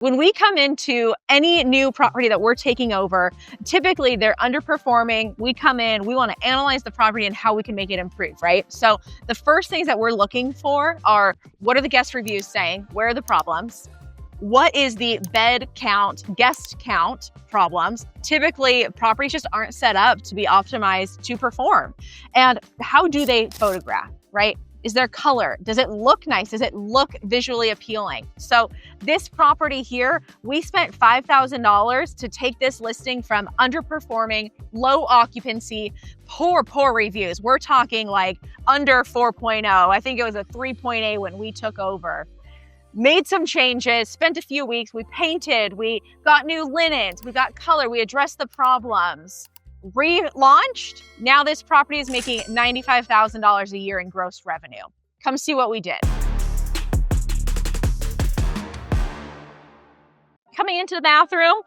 When we come into any new property that we're taking over, typically they're underperforming. We come in, we want to analyze the property and how we can make it improve, right? So the first things that we're looking for are, what are the guest reviews saying? Where are the problems? What is the bed count, guest count problems? Typically, properties just aren't set up to be optimized to perform. And how do they photograph, right? Is there color? Does it look nice? Does it look visually appealing? So this property here, we spent $5,000 to take this listing from underperforming, low occupancy, poor reviews. We're talking like under 4.0. I think it was a 3.8 when we took over. Made some changes, spent a few weeks, we painted, we got new linens, we got color, we addressed the problems. Relaunched, now this property is making $95,000 a year in gross revenue. Come see what we did. Coming into the bathroom,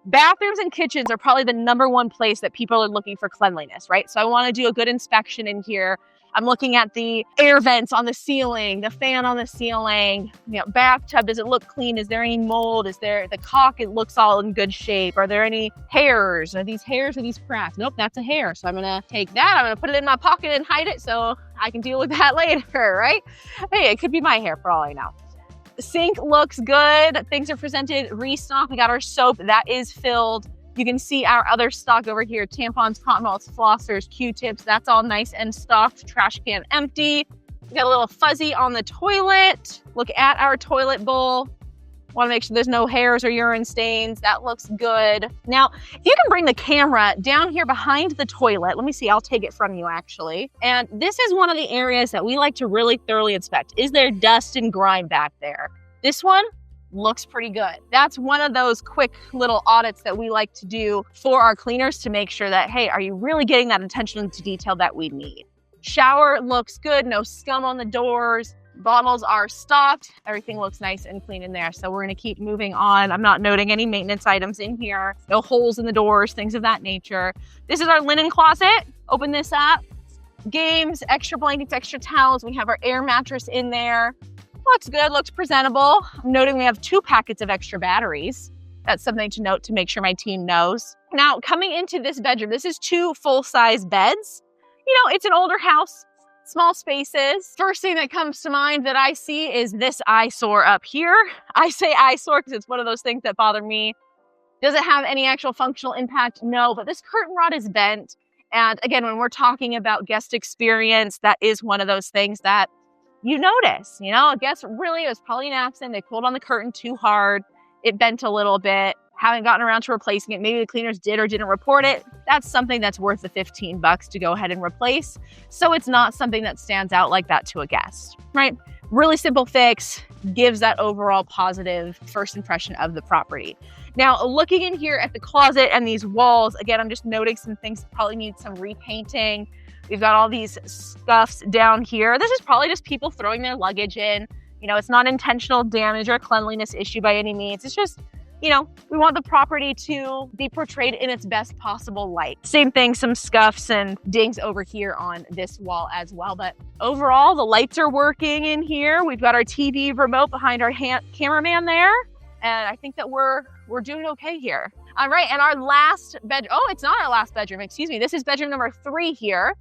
bathrooms and kitchens are probably the #1 place that people are looking for cleanliness, right? So I want to do a good inspection in here. I'm looking at the air vents on the ceiling, the fan on the ceiling, bathtub, does it look clean? Is there any mold? Is there the caulk? It looks all in good shape. Are there any hairs? Are these hairs or these cracks? Nope, that's a hair. So I'm gonna take that, I'm gonna put it in my pocket and hide it so I can deal with that later, right? Hey, it could be my hair for all I know. The sink looks good. Things are presented, restock. We got our soap, that is filled. You can see our other stock over here, tampons, cotton balls, flossers, Q-tips. That's all nice and stocked. Trash can empty. We got a little fuzzy on the toilet. Look at our toilet bowl. Want to make sure there's no hairs or urine stains. That looks good. Now, if you can bring the camera down here behind the toilet, let me see, I'll take it from you actually. And this is one of the areas that we like to really thoroughly inspect. Is there dust and grime back there? This one looks pretty good. That's one of those quick little audits that we like to do for our cleaners to make sure that, hey, are you really getting that attention to detail that we need? Shower looks good, no scum on the doors. Bottles are stocked. Everything looks nice and clean in there. So we're gonna keep moving on. I'm not noting any maintenance items in here. No holes in the doors, things of that nature. This is our linen closet. Open this up. Games, extra blankets, extra towels. We have our air mattress in there. Looks good, looks presentable. I'm noting we have 2 packets of extra batteries. That's something to note to make sure my team knows. Now, coming into this bedroom, this is 2 full-size beds. It's an older house, small spaces. First thing that comes to mind that I see is this eyesore up here. I say eyesore because it's one of those things that bother me. Does it have any actual functional impact? No, but this curtain rod is bent. And again, when we're talking about guest experience, that is one of those things that you notice, a guest really, it was probably an accident. They pulled on the curtain too hard. It bent a little bit. Haven't gotten around to replacing it. Maybe the cleaners did or didn't report it. That's something that's worth the $15 to go ahead and replace. So it's not something that stands out like that to a guest, right? Really simple fix, gives that overall positive first impression of the property. Now, looking in here at the closet and these walls, again, I'm just noting some things that probably need some repainting. We've got all these scuffs down here. This is probably just people throwing their luggage in. It's not intentional damage or cleanliness issue by any means. It's just, we want the property to be portrayed in its best possible light. Same thing, some scuffs and dings over here on this wall as well. But overall, the lights are working in here. We've got our TV remote behind our cameraman there. And I think that we're doing okay here. All right, and our last bedroom, oh, it's not our last bedroom, excuse me. This is bedroom number 3 here.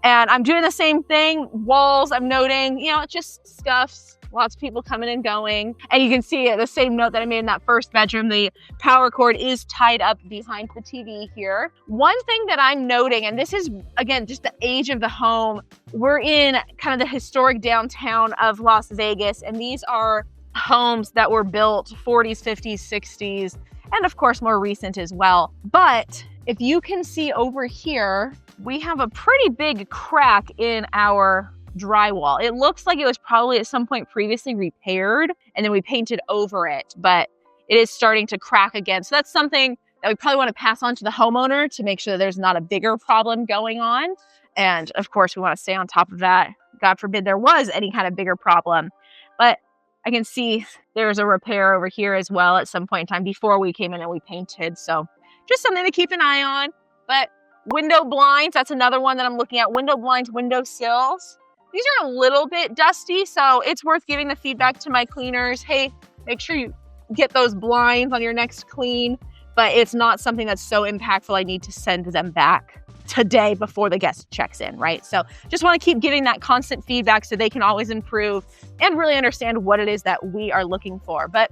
And I'm doing the same thing. Walls, I'm noting, it's just scuffs, lots of people coming and going. And you can see the same note that I made in that first bedroom, the power cord is tied up behind the TV here. One thing that I'm noting, and this is, again, just the age of the home. We're in kind of the historic downtown of Las Vegas, and these are homes that were built 40s, 50s, 60s, and of course more recent as well. But if you can see over here, we have a pretty big crack in our drywall. It looks like it was probably at some point previously repaired and then we painted over it, but it is starting to crack again. So that's something that we probably want to pass on to the homeowner to make sure that there's not a bigger problem going on. And of course, we want to stay on top of that. God forbid there was any kind of bigger problem. But I can see there's a repair over here as well at some point in time before we came in and we painted. So just something to keep an eye on. But window blinds, that's another one that I'm looking at. Window blinds, window sills. These are a little bit dusty, so it's worth giving the feedback to my cleaners. Hey, make sure you get those blinds on your next clean, but it's not something that's so impactful I need to send them back today before the guest checks in, right? So just want to keep giving that constant feedback so they can always improve and really understand what it is that we are looking for. But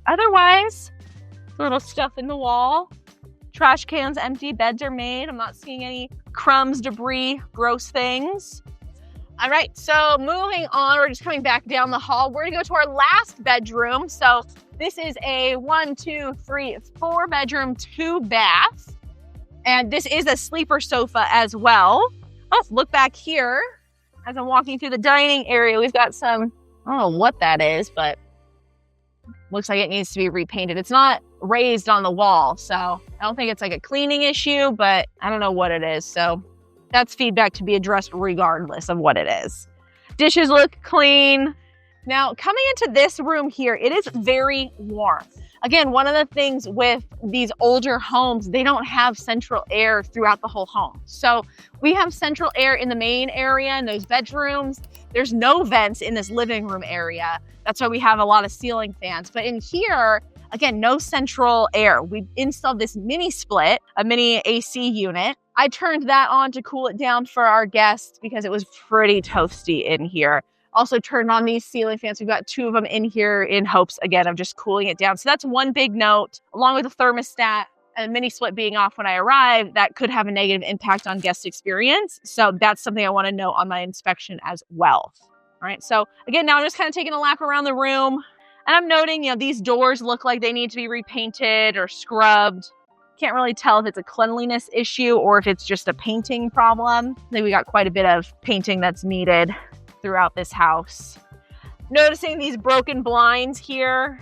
otherwise, little stuff in the wall, trash cans empty, beds are made. I'm not seeing any crumbs, debris, gross things. All right, so moving on, we're just coming back down the hall. We're gonna go to our last bedroom. So this is a 4 bedroom, 2 bath. And this is a sleeper sofa as well. Oh, look back here. As I'm walking through the dining area, we've got some, I don't know what that is, but looks like it needs to be repainted. It's not raised on the wall, so I don't think it's like a cleaning issue, but I don't know what it is. So that's feedback to be addressed regardless of what it is. Dishes look clean. Now, coming into this room here, it is very warm. Again, one of the things with these older homes, they don't have central air throughout the whole home. So we have central air in the main area in those bedrooms. There's no vents in this living room area. That's why we have a lot of ceiling fans. But in here, again, no central air. We installed this mini split, a mini AC unit. I turned that on to cool it down for our guests because it was pretty toasty in here. Also turned on these ceiling fans. We've got 2 of them in here in hopes, again, of just cooling it down. So that's one big note, along with the thermostat and mini split being off when I arrive, that could have a negative impact on guest experience. So that's something I want to note on my inspection as well. All right, so again, now I'm just kind of taking a lap around the room and I'm noting, these doors look like they need to be repainted or scrubbed. Can't really tell if it's a cleanliness issue or if it's just a painting problem. I think we got quite a bit of painting that's needed throughout this house. Noticing these broken blinds here.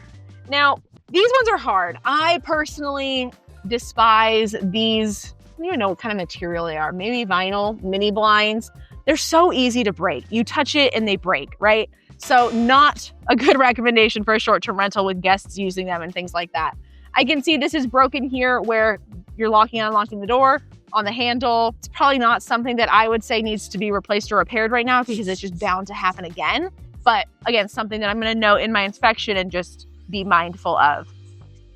Now, these ones are hard. I personally despise these, I don't even know what kind of material they are. Maybe vinyl mini blinds. They're so easy to break. You touch it and they break, right? So not a good recommendation for a short-term rental with guests using them and things like that. I can see this is broken here where you're locking and unlocking the door on the handle. It's probably not something that I would say needs to be replaced or repaired right now because it's just bound to happen again. But again, something that I'm going to note in my inspection and just be mindful of.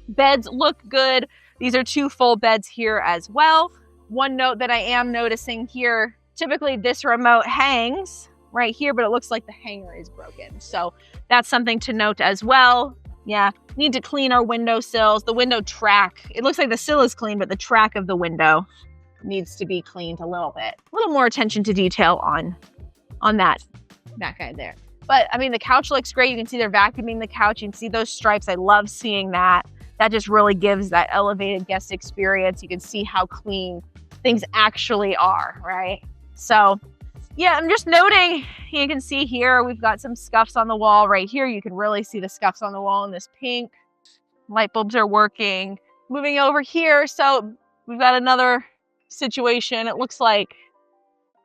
Beds look good. These are 2 full beds here as well. One note that I am noticing here, typically this remote hangs right here, but it looks like the hanger is broken. So that's something to note as well. Yeah, need to clean our window sills. The window track, it looks like the sill is clean, but the track of the window needs to be cleaned a little bit. A little more attention to detail on that guy there. But I mean, the couch looks great. You can see they're vacuuming the couch. You can see those stripes. I love seeing that. That just really gives that elevated guest experience. You can see how clean things actually are, right? So yeah, I'm just noting, you can see here, we've got some scuffs on the wall right here. You can really see the scuffs on the wall in this pink. Light bulbs are working. Moving over here, so we've got another situation. It looks like,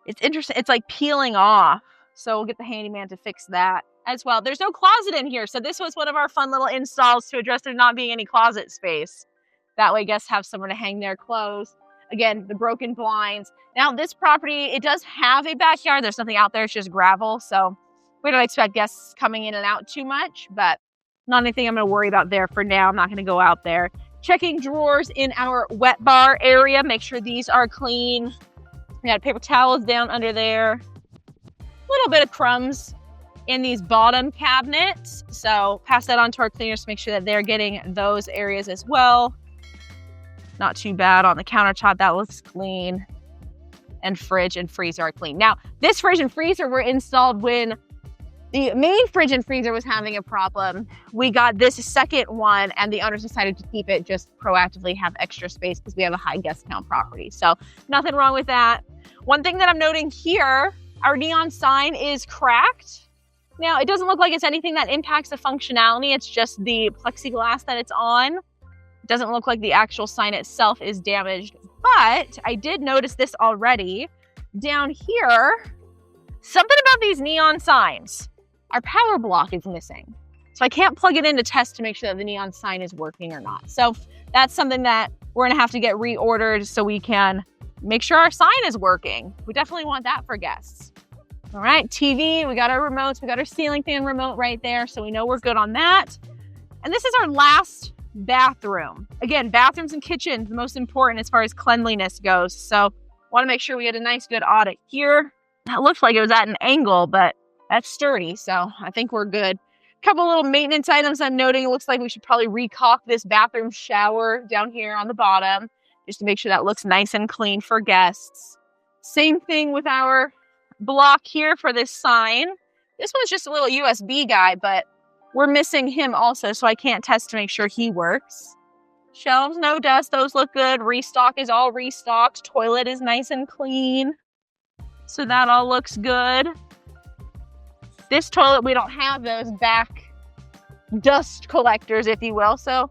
it's interesting, it's like peeling off. So we'll get the handyman to fix that as well. There's no closet in here. So this was one of our fun little installs to address there not being any closet space. That way guests have somewhere to hang their clothes. Again, the broken blinds. Now this property, it does have a backyard. There's nothing out there, it's just gravel. So we don't expect guests coming in and out too much, but not anything I'm gonna worry about there for now. I'm not gonna go out there. Checking drawers in our wet bar area. Make sure these are clean. We got paper towels down under there. A little bit of crumbs in these bottom cabinets. So pass that on to our cleaners to make sure that they're getting those areas as well. Not too bad on the countertop, that looks clean. And fridge and freezer are clean. Now, this fridge and freezer were installed when the main fridge and freezer was having a problem. We got this second one and the owners decided to keep it, just proactively have extra space because we have a high guest count property. So nothing wrong with that. One thing that I'm noting here, our neon sign is cracked. Now, it doesn't look like it's anything that impacts the functionality. It's just the plexiglass that it's on. It doesn't look like the actual sign itself is damaged, but I did notice this already. Down here, something about these neon signs. Our power block is missing. So I can't plug it in to test to make sure that the neon sign is working or not. So that's something that we're gonna have to get reordered so we can make sure our sign is working. We definitely want that for guests. All right, TV, we got our remotes, we got our ceiling fan remote right there, so we know we're good on that. And this is our last bathroom. Again, bathrooms and kitchens, the most important as far as cleanliness goes. So want to make sure we get a nice good audit here. That looks like it was at an angle, but that's sturdy. So I think we're good. Couple little maintenance items I'm noting. It looks like we should probably re-caulk this bathroom shower down here on the bottom, just to make sure that looks nice and clean for guests. Same thing with our block here for this sign. This one's just a little USB guy, but we're missing him also, so I can't test to make sure he works. Shelves, no dust, those look good. Restock is all restocked. Toilet is nice and clean. So that all looks good. This toilet, we don't have those back dust collectors, if you will. So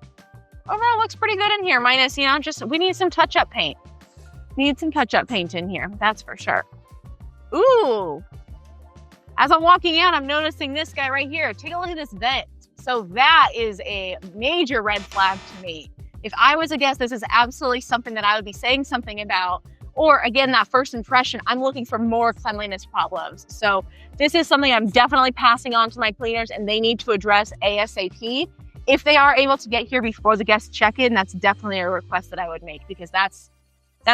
overall looks pretty good in here, minus, you know, just we need some touch-up paint. Need some touch-up paint in here, that's for sure. Ooh. As I'm walking out, I'm noticing this guy right here. Take a look at this vent. So that is a major red flag to me. If I was a guest, this is absolutely something that I would be saying something about. Or again, that first impression, I'm looking for more cleanliness problems. So this is something I'm definitely passing on to my cleaners, and they need to address ASAP. If they are able to get here before the guests check in, that's definitely a request that I would make, because that's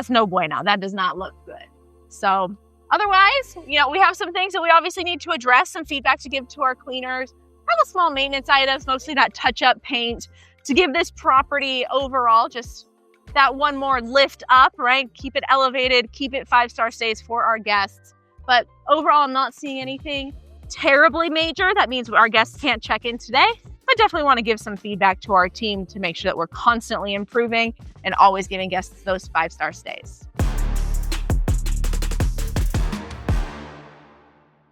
no bueno. That does not look good. So otherwise, you know, we have some things that we obviously need to address, some feedback to give to our cleaners, have a small maintenance items, mostly that touch-up paint, to give this property overall just that one more lift up, right? Keep it elevated, keep it 5-star stays for our guests. But overall, I'm not seeing anything terribly major. That means our guests can't check in today, but definitely want to give some feedback to our team to make sure that we're constantly improving and always giving guests those 5-star stays.